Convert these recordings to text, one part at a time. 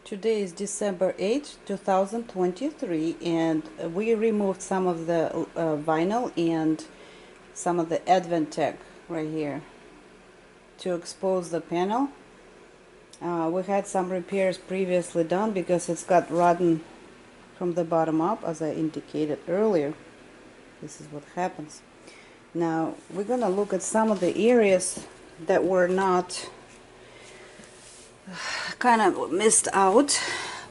Today is December 8th, 2023, and we removed some of the vinyl and some of the advent tech right here to expose the panel. We had some repairs previously done because it's got rotten from the bottom up, as I indicated earlier. This is what happens. Now we're gonna look at some of the areas that were not kind of missed out,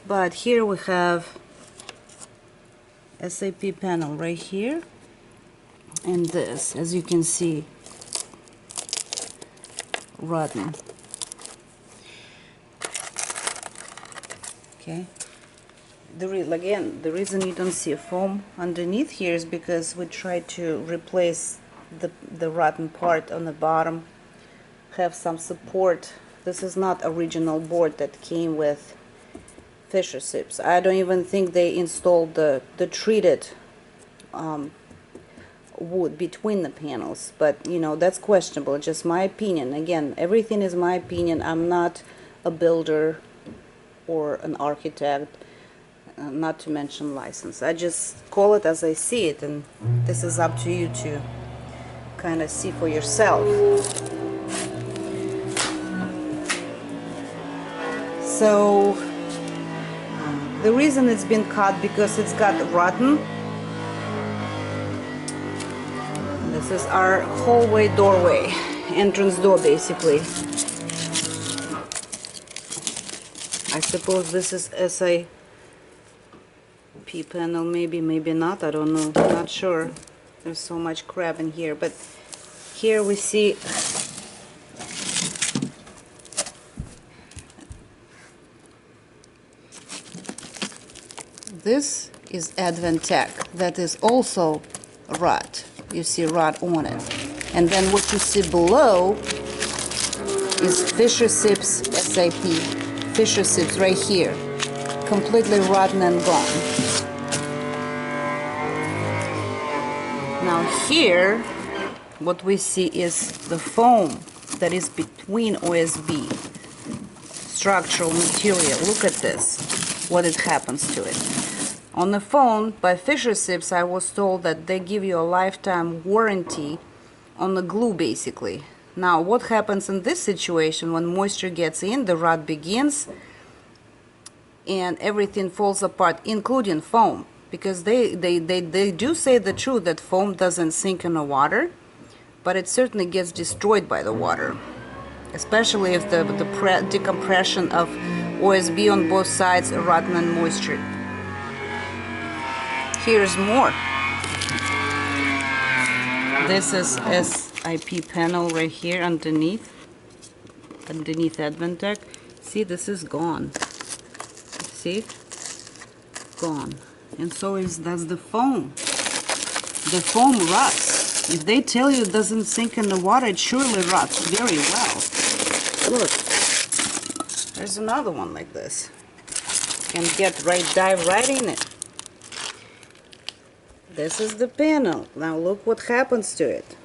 but here we have SAP panel right here, and this, as you can see, rotten. Okay, again, the reason you don't see a foam underneath here is because we tried to replace the rotten part on the bottom, have some support. This is not original board that came with FISCHERSIPS. I don't even think they installed the treated wood between the panels, but you know, that's questionable. Just my opinion. Again, everything is my opinion. I'm not a builder or an architect, not to mention licensed. I just call it as I see it, and this is up to you to kind of see for yourself. So the reason it's been cut because it's got rotten. This is our hallway doorway, entrance door basically. I suppose this is SAP panel, maybe not, I don't know, not sure. There's so much crap in here, but here we see this is advent tech that is also rot. You see rot on it, and then what you see below is FISCHERSIPS SAP. FISCHERSIPS right here, completely rotten and gone. Now here what we see is the foam that is between OSB, structural material. Look at this, what it happens to it. On the phone by FISCHERSIPS, I was told that they give you a lifetime warranty on the glue basically. Now what happens in this situation? When moisture gets in, the rot begins and everything falls apart, including foam, because they do say the truth that foam doesn't sink in the water, but it certainly gets destroyed by the water, especially if the decompression of OSB on both sides are rotten and moisture. Here's more. This is SIP panel right here underneath advent tech. See, this is gone. See, gone. And so that's the foam. The foam rots. If they tell you it doesn't sink in the water, it surely rots very well. Look, there's another one like this. And dive right in it. This is the panel. Now look what happens to it.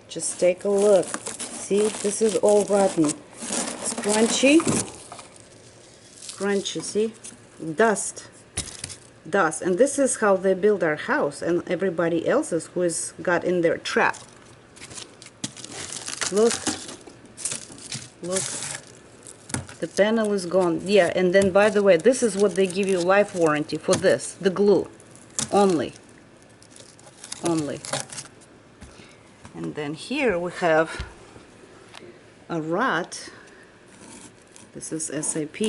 Just take a look. See, this is all rotten. It's crunchy. Crunchy, see? Dust. And this is how they build our house and everybody else's who has got in their trap. Look. The panel is gone. Yeah, and then by the way, this is what they give you life warranty for this. The glue. Only. And then here we have a rot. This is SAP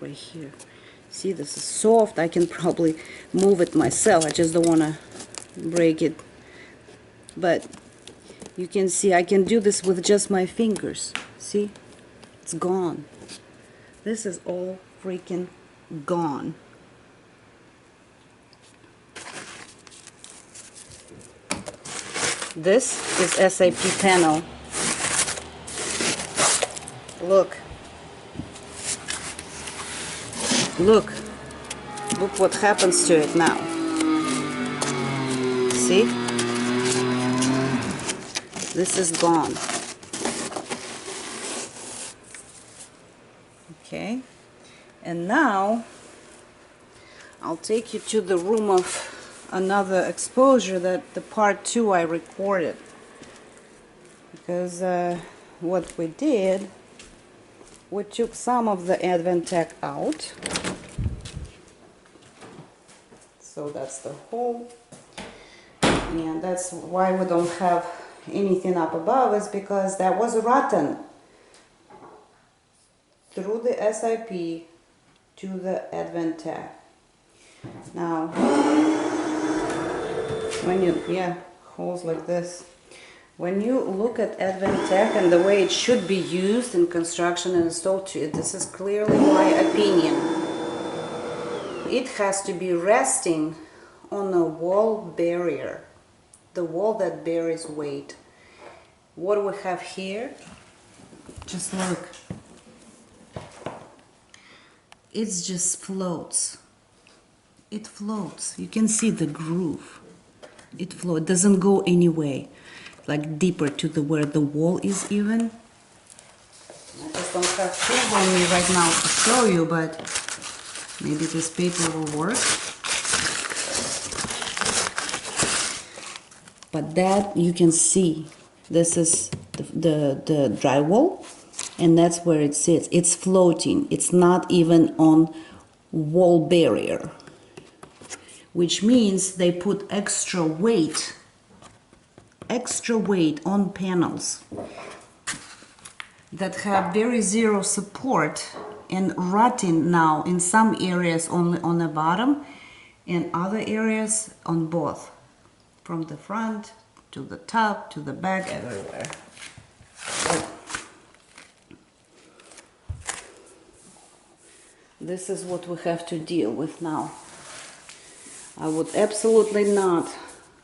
right here. See, this is soft. I can probably move it myself. I just don't want to break it. But you can see I can do this with just my fingers. See? It's gone. This is all freaking gone. This is SAP panel. Look what happens to it now. See? This is gone. Okay, And now I'll take you to the room of another exposure, that the part 2 I recorded, because what we did, we took some of the Advantech out, so that's the hole, and that's why we don't have anything up above, is because that was rotten through the SIP to the Advantech. Now, when you, holes like this. When you look at Advantech and the way it should be used in construction and installed to it, this is clearly my opinion. It has to be resting on a wall barrier, the wall that bears weight. What we have here, just look, it just floats. It floats. You can see the groove. It floats. It doesn't go anyway, like deeper to the where the wall is even. I just don't have tools on me right now to show you, but maybe this paper will work. But that you can see. This is the drywall, and that's where it sits. It's floating. It's not even on wall barrier, which means they put extra weight on panels that have very zero support and rotting now in some areas only on the bottom, and other areas on both, from the front to the top to the back, everywhere. This is what we have to deal with now. I would absolutely not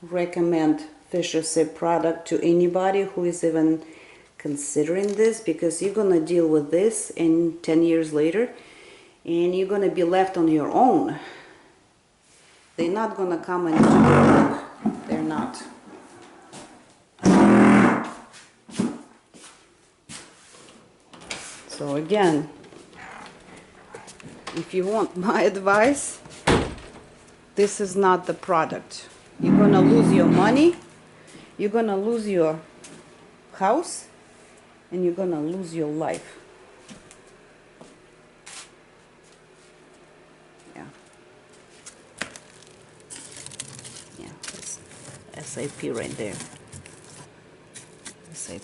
recommend FISCHERSIPS product to anybody who is even considering this, because you're gonna deal with this in 10 years later and you're gonna be left on your own. They're not gonna come and do the work. They're not. So again, if you want my advice, this is not the product. You're gonna lose your money, you're gonna lose your house, and you're gonna lose your life. Yeah, that's SIP right there. SIP.